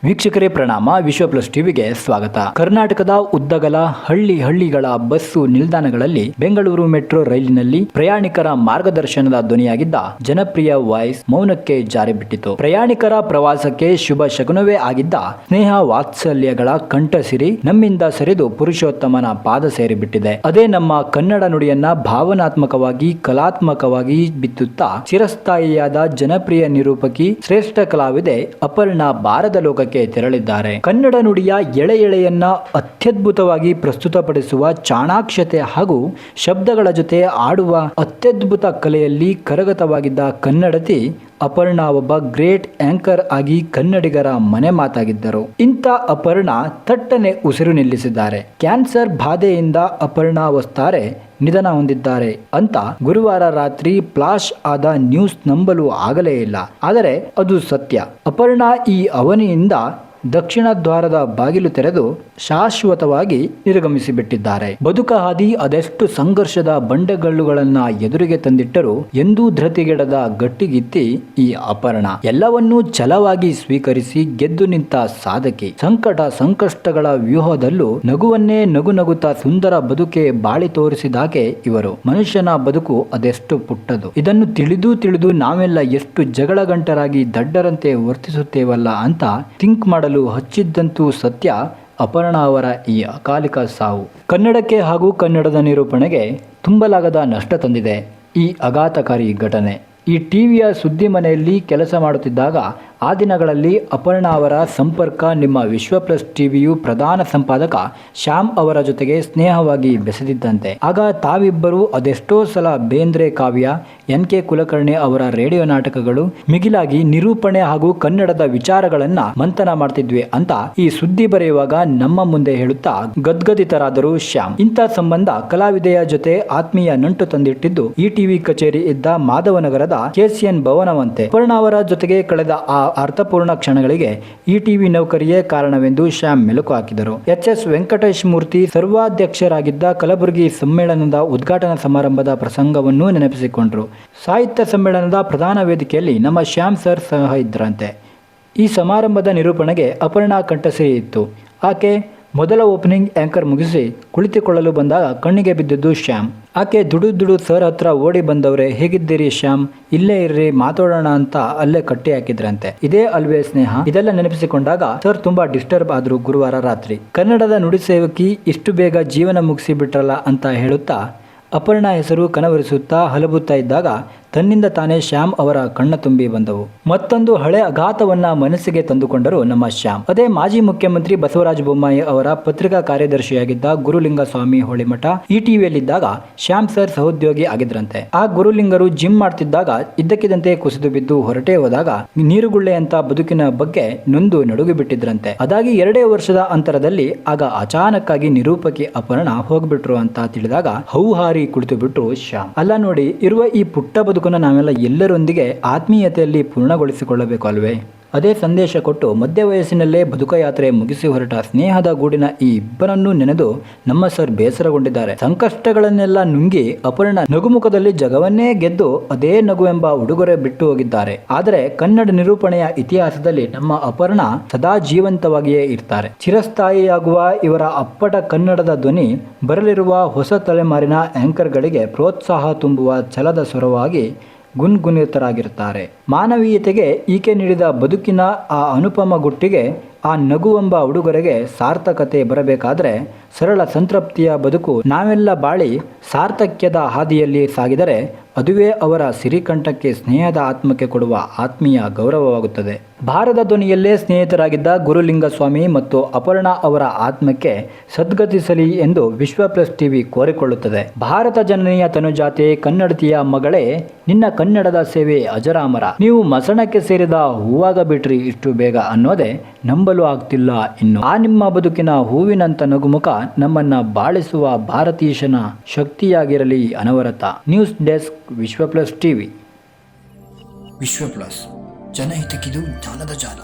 ವೀಕ್ಷಕರೇ ಪ್ರಣಾಮ. ವಿಶ್ವ ಪ್ಲಸ್ ಟಿವಿಗೆ ಸ್ವಾಗತ. ಕರ್ನಾಟಕದ ಉದ್ದಗಲ ಹಳ್ಳಿಗಳ ಬಸ್ಸು ನಿಲ್ದಾಣಗಳಲ್ಲಿ ಬೆಂಗಳೂರು ಮೆಟ್ರೋ ರೈಲಿನಲ್ಲಿ ಪ್ರಯಾಣಿಕರ ಮಾರ್ಗದರ್ಶನದ ಧ್ವನಿಯಾಗಿದ್ದ ಜನಪ್ರಿಯ ವಾಯ್ಸ್ ಮೌನಕ್ಕೆ ಜಾರಿ ಬಿಟ್ಟಿತು. ಪ್ರಯಾಣಿಕರ ಪ್ರವಾಸಕ್ಕೆ ಶುಭ ಶಕುನವೇ ಆಗಿದ್ದ ಸ್ನೇಹ ವಾತ್ಸಲ್ಯಗಳ ಕಂಠಸಿರಿ ನಮ್ಮಿಂದ ಸರಿದು ಪುರುಷೋತ್ತಮನ ಪಾದ ಸೇರಿಬಿಟ್ಟಿದೆ. ಅದೇ ನಮ್ಮ ಕನ್ನಡ ನುಡಿಯನ್ನ ಭಾವನಾತ್ಮಕವಾಗಿ ಕಲಾತ್ಮಕವಾಗಿ ಬಿತ್ತುತ್ತಾ ಚಿರಸ್ಥಾಯಿಯಾದ ಜನಪ್ರಿಯ ನಿರೂಪಕಿ ಶ್ರೇಷ್ಠ ಕಲಾವಿದೆ ಅಪರ್ಣಾ ಭಾರತ ಲೋಕಕ್ಕೆ ತೆರಳಿದ್ದಾರೆ. ಕನ್ನಡ ನುಡಿಯ ಎಳೆಯನ್ನ ಅತ್ಯದ್ಭುತವಾಗಿ ಪ್ರಸ್ತುತಪಡಿಸುವ ಚಾಣಾಕ್ಷತೆ ಹಾಗೂ ಶಬ್ದಗಳ ಜೊತೆ ಆಡುವ ಅತ್ಯದ್ಭುತ ಕಲೆಯಲ್ಲಿ ಕರಗತವಾಗಿದ್ದ ಕನ್ನಡತಿ ಅಪರ್ಣಾ ಒಬ್ಬ ಗ್ರೇಟ್ ಆಂಕರ್ ಆಗಿ ಕನ್ನಡಿಗರ ಮನೆ ಮಾತಾಗಿದ್ದರು. ಇಂಥ ಅಪರ್ಣಾ ತಟ್ಟನೆ ಉಸಿರು ನಿಲ್ಲಿಸಿದ್ದಾರೆ. ಕ್ಯಾನ್ಸರ್ ಬಾಧೆಯಿಂದ ಅಪರ್ಣಾ ವಸ್ತಾರೆ ನಿಧನ ಹೊಂದಿದ್ದಾರೆ ಅಂತ ಗುರುವಾರ ರಾತ್ರಿ ಫ್ಲಾಶ್ ಆದ ನ್ಯೂಸ್ ನಂಬಲು ಆಗಲೇ ಇಲ್ಲ. ಆದರೆ ಅದು ಸತ್ಯ. ಅಪರ್ಣಾ ಈ ಅವನಿಯಿಂದ ದಕ್ಷಿಣ ದ್ವಾರದ ಬಾಗಿಲು ತೆರೆದು ಶಾಶ್ವತವಾಗಿ ನಿರ್ಗಮಿಸಿಬಿಟ್ಟಿದ್ದಾರೆ. ಬದುಕ ಹಾದಿ ಅದೆಷ್ಟು ಸಂಘರ್ಷದ ಬಂಡೆಗಲ್ಲುಗಳನ್ನ ಎದುರಿಗೆ ತಂದಿಟ್ಟರು ಎಂದೂ ಧೃತಿಗೆಡದ ಗಟ್ಟಿಗಿತ್ತಿ ಈ ಅಪರ್ಣಾ. ಎಲ್ಲವನ್ನೂ ಛಲವಾಗಿ ಸ್ವೀಕರಿಸಿ ಗೆದ್ದು ನಿಂತ ಸಾಧಕಿ. ಸಂಕಷ್ಟಗಳ ವ್ಯೂಹದಲ್ಲೂ ನಗುವನ್ನೇ ನಗುತ್ತಾ ಸುಂದರ ಬದುಕೆ ಬಾಳಿ ತೋರಿಸಿದಾಕೆ ಇವರು. ಮನುಷ್ಯನ ಬದುಕು ಅದೆಷ್ಟು ಪುಟ್ಟದು. ಇದನ್ನು ತಿಳಿದು ನಾವೆಲ್ಲ ಎಷ್ಟು ಜಗಳಗಂಟರಾಗಿ ದಡ್ಡರಂತೆ ವರ್ತಿಸುತ್ತೇವಲ್ಲ ಅಂತ ಥಿಂಕ್ ಮಾಡಲು ಹಚ್ಚಿದ್ದಂತೂ ಸತ್ಯ ಅಪರ್ಣಾ ಅವರ ಈ ಅಕಾಲಿಕ ಸಾವು ಕನ್ನಡಕ್ಕೆ ಹಾಗೂ ಕನ್ನಡದ ನಿರೂಪಣೆಗೆ ತುಂಬಲಾಗದ ನಷ್ಟ ತಂದಿದೆ. ಈ ಆಘಾತಕಾರಿ ಘಟನೆ ಈ ಟಿವಿಯ ಸುದ್ದಿ ಮನೆಯಲ್ಲಿ ಕೆಲಸ ಮಾಡುತ್ತಿದ್ದಾಗ ಆ ದಿನಗಳಲ್ಲಿ ಅಪರ್ಣಾ ಅವರ ಸಂಪರ್ಕ ನಿಮ್ಮ ವಿಶ್ವ ಪ್ಲಸ್ ಟಿವಿಯು ಪ್ರಧಾನ ಸಂಪಾದಕ ಶ್ಯಾಮ್ ಅವರ ಜೊತೆಗೆ ಸ್ನೇಹವಾಗಿ ಬೆಸೆದಿದ್ದಂತೆ. ಆಗ ತಾವಿಬ್ಬರು ಅದೆಷ್ಟೋ ಸಲ ಬೇಂದ್ರೆ ಕಾವ್ಯ, NK ಕುಲಕರ್ಣಿ ಅವರ ರೇಡಿಯೋ ನಾಟಕಗಳು, ಮಿಗಿಲಾಗಿ ನಿರೂಪಣೆ ಹಾಗೂ ಕನ್ನಡದ ವಿಚಾರಗಳನ್ನ ಮಂಥನ ಮಾಡ್ತಿದ್ವಿ ಅಂತ ಈ ಸುದ್ದಿ ಬರೆಯುವಾಗ ನಮ್ಮ ಮುಂದೆ ಹೇಳುತ್ತಾ ಗದ್ಗದಿತರಾದರು ಶ್ಯಾಮ್. ಇಂಥ ಸಂಬಂಧ ಕಲಾವಿದೆಯ ಜೊತೆ ಆತ್ಮೀಯ ನಂಟು ತಂದಿಟ್ಟಿದ್ದು ಈ ಟಿವಿ ಕಚೇರಿ ಇದ್ದ ಮಾಧವನಗರದ KCN ಭವನವಂತೆ. ಅಪರ್ಣಾ ಅವರ ಜೊತೆಗೆ ಕಳೆದ ಆ ಅರ್ಥಪೂರ್ಣ ಕ್ಷಣಗಳಿಗೆ ಈ ಟಿವಿ ನೌಕರಿಯೇ ಕಾರಣವೆಂದು ಶ್ಯಾಮ್ ಮೆಲುಕು ಹಾಕಿದರು. HS ವೆಂಕಟೇಶ್ ಮೂರ್ತಿ ಸರ್ವಾಧ್ಯಕ್ಷರಾಗಿದ್ದ ಕಲಬುರಗಿ ಸಮ್ಮೇಳನದ ಉದ್ಘಾಟನಾ ಸಮಾರಂಭದ ಪ್ರಸಂಗವನ್ನು ನೆನಪಿಸಿಕೊಂಡರು. ಸಾಹಿತ್ಯ ಸಮ್ಮೇಳನದ ಪ್ರಧಾನ ವೇದಿಕೆಯಲ್ಲಿ ನಮ್ಮ ಶ್ಯಾಮ್ ಸರ್ ಸಹ ಇದ್ದರಂತೆ. ಈ ಸಮಾರಂಭದ ನಿರೂಪಣೆಗೆ ಅಪರ್ಣಾ ಕಂಠಸಿರಿ ಇತ್ತು. ಆಕೆ ಮೊದಲ ಓಪನಿಂಗ್ ಆಂಕರ್ ಮುಗಿಸಿ ಕುಳಿತುಕೊಳ್ಳಲು ಬಂದಾಗ ಕಣ್ಣಿಗೆ ಬಿದ್ದಿದ್ದು ಶ್ಯಾಮ್. ಆಕೆ ದುಡು ಸರ್ ಹತ್ರ ಓಡಿ ಬಂದವ್ರೆ, ಹೇಗಿದ್ದೀರಿ ಶ್ಯಾಮ್, ಇಲ್ಲೇ ಇರ್ರಿ ಮಾತಾಡೋಣ ಅಂತ ಅಲ್ಲೇ ಕಟ್ಟಿ ಹಾಕಿದ್ರಂತೆ. ಇದೇ ಅಲ್ವೇ ಸ್ನೇಹ. ಇದೆಲ್ಲ ನೆನಪಿಸಿಕೊಂಡಾಗ ಸರ್ ತುಂಬಾ ಡಿಸ್ಟರ್ಬ್ ಆದ್ರು ಗುರುವಾರ ರಾತ್ರಿ. ಕನ್ನಡದ ನುಡಿ ಸೇವಕಿ ಇಷ್ಟು ಬೇಗ ಜೀವನ ಮುಗಿಸಿ ಬಿಟ್ರಲ್ಲ ಅಂತ ಹೇಳುತ್ತಾ ಅಪರ್ಣಾ ಹೆಸರು ಕನವರಿಸುತ್ತಾ ಹಲಬುತ್ತಾ ಇದ್ದಾಗ ತನ್ನಿಂದ ತಾನೇ ಶ್ಯಾಮ್ ಅವರ ಕಣ್ಣ ತುಂಬಿ ಬಂದವು. ಮತ್ತೊಂದು ಹಳೆ ಆಘಾತವನ್ನ ಮನಸ್ಸಿಗೆ ತಂದುಕೊಂಡರು ನಮ್ಮ ಶ್ಯಾಮ್. ಅದೇ ಮಾಜಿ ಮುಖ್ಯಮಂತ್ರಿ ಬಸವರಾಜ ಬೊಮ್ಮಾಯಿ ಅವರ ಪತ್ರಿಕಾ ಕಾರ್ಯದರ್ಶಿಯಾಗಿದ್ದ ಗುರುಲಿಂಗಸ್ವಾಮಿ ಹೋಳಿಮಠ ಈ ಟಿವಿಯಲ್ಲಿದ್ದಾಗ ಶ್ಯಾಮ್ ಸರ್ ಸಹೋದ್ಯೋಗಿ ಆಗಿದ್ರಂತೆ. ಆ ಗುರುಲಿಂಗರು ಜಿಮ್ ಮಾಡ್ತಿದ್ದಾಗ ಇದ್ದಕ್ಕಿದ್ದಂತೆ ಕುಸಿದು ಬಿದ್ದು ಹೊರಟೇ ಹೋದಾಗ ನೀರುಗುಳ್ಳೆ ಅಂತ ಬದುಕಿನ ಬಗ್ಗೆ ನೊಂದು ನಡುಗಿ ಬಿಟ್ಟಿದ್ರಂತೆ. ಅದಾಗಿ 2 ವರ್ಷದ ಅಂತರದಲ್ಲಿ ಆಗ ಅಚಾನಕ್ಕಾಗಿ ನಿರೂಪಕಿ ಅಪರ್ಣಾ ಹೋಗ್ಬಿಟ್ರು ಅಂತ ತಿಳಿದಾಗ ಹೌಹಾರಿ ಕುಳಿತು ಬಿಟ್ರು ಶ್ಯಾಮ್. ಅಲ್ಲ ನೋಡಿ, ಇರುವ ಈ ಪುಟ್ಟ ಬದುಕು ನಾವೆಲ್ಲ ಎಲ್ಲರೊಂದಿಗೆ ಆತ್ಮೀಯತೆಯಲ್ಲಿ ಪೂರ್ಣಗೊಳಿಸಿಕೊಳ್ಳಬೇಕು ಅಲ್ವೇ? ಅದೇ ಸಂದೇಶ ಕೊಟ್ಟು ಮಧ್ಯ ವಯಸ್ಸಿನಲ್ಲೇ ಬದುಕಯಾತ್ರೆ ಮುಗಿಸಿ ಹೊರಟ ಸ್ನೇಹದ ಗೂಡಿನ ಈ ಇಬ್ಬರನ್ನು ನೆನೆದು ನಮ್ಮ ಸರ್ ಬೇಸರಗೊಂಡಿದ್ದಾರೆ. ಸಂಕಷ್ಟಗಳನ್ನೆಲ್ಲ ನುಂಗಿ ಅಪರ್ಣಾ ನಗುಮುಖದಲ್ಲಿ ಜಗವನ್ನೇ ಗೆದ್ದು ಅದೇ ನಗು ಎಂಬ ಉಡುಗೊರೆ ಬಿಟ್ಟು ಹೋಗಿದ್ದಾರೆ. ಆದರೆ ಕನ್ನಡ ನಿರೂಪಣೆಯ ಇತಿಹಾಸದಲ್ಲಿ ನಮ್ಮ ಅಪರ್ಣಾ ಸದಾ ಜೀವಂತವಾಗಿಯೇ ಇರ್ತಾರೆ. ಚಿರಸ್ಥಾಯಿಯಾಗುವ ಇವರ ಅಪ್ಪಟ ಕನ್ನಡದ ಧ್ವನಿ ಬರಲಿರುವ ಹೊಸ ತಲೆಮಾರಿನ ಆಂಕರ್ಗಳಿಗೆ ಪ್ರೋತ್ಸಾಹ ತುಂಬುವ ಛಲದ ಸ್ವರವಾಗಿ ಗುನ್ಗುನಿತರಾಗಿರುತ್ತಾರೆ. ಮಾನವೀಯತೆಗೆ ಈಕೆ ನೀಡಿದ ಬದುಕಿನ ಆ ಅನುಪಮ ಗುಟ್ಟಿಗೆ, ಆ ನಗುವೆಂಬ ಉಡುಗೊರೆಗೆ ಸಾರ್ಥಕತೆ ಬರಬೇಕಾದ್ರೆ ಸರಳ ಸಂತೃಪ್ತಿಯ ಬದುಕು ನಾವೆಲ್ಲ ಬಾಳಿ ಸಾರ್ಥಕ್ಯದ ಹಾದಿಯಲ್ಲಿ ಸಾಗಿದರೆ ಅದುವೇ ಅವರ ಸಿರಿಕಂಠಕ್ಕೆ ಸ್ನೇಹದ ಆತ್ಮಕ್ಕೆ ಕೊಡುವ ಆತ್ಮೀಯ ಗೌರವವಾಗುತ್ತದೆ. ಭಾರತ ಧ್ವನಿಯಲ್ಲೇ ಸ್ನೇಹಿತರಾಗಿದ್ದ ಗುರುಲಿಂಗಸ್ವಾಮಿ ಮತ್ತು ಅಪರ್ಣಾ ಅವರ ಆತ್ಮಕ್ಕೆ ಸದ್ಗತಿಸಲಿ ಎಂದು ವಿಶ್ವ ಪ್ಲಸ್ ಟಿವಿ ಕೋರಿಕೊಳ್ಳುತ್ತದೆ. ಭಾರತ ಜನನಿಯ ತನುಜಾತೆ ಕನ್ನಡತಿಯ ಮಗಳೇ, ನಿನ್ನ ಕನ್ನಡದ ಸೇವೆ ಅಜರಾಮರ. ನೀವು ಮಸಣಕ್ಕೆ ಸೇರಿದ ಹೂವಾಗ ಬಿಟ್ರಿ ಇಷ್ಟು ಬೇಗ ಅನ್ನೋದೇ ನಂಬಲು ಆಗ್ತಿಲ್ಲ ಇನ್ನು. ಆ ನಿಮ್ಮ ಬದುಕಿನ ಹೂವಿನಂತ ನಗುಮುಖ ನಮ್ಮನ್ನ ಬಾಳಿಸುವ ಭಾರತೀಶನ ಶಕ್ತಿಯಾಗಿರಲಿ ಅನವರತ. ನ್ಯೂಸ್ ಡೆಸ್ಕ್ ವಿಶ್ವ ಪ್ಲಸ್ ಟಿವಿ. ವಿಶ್ವ ಪ್ಲಸ್, ಜನಹಿತಕ್ಕಿದು ಜ್ಞಾನದ ಜಾಲ.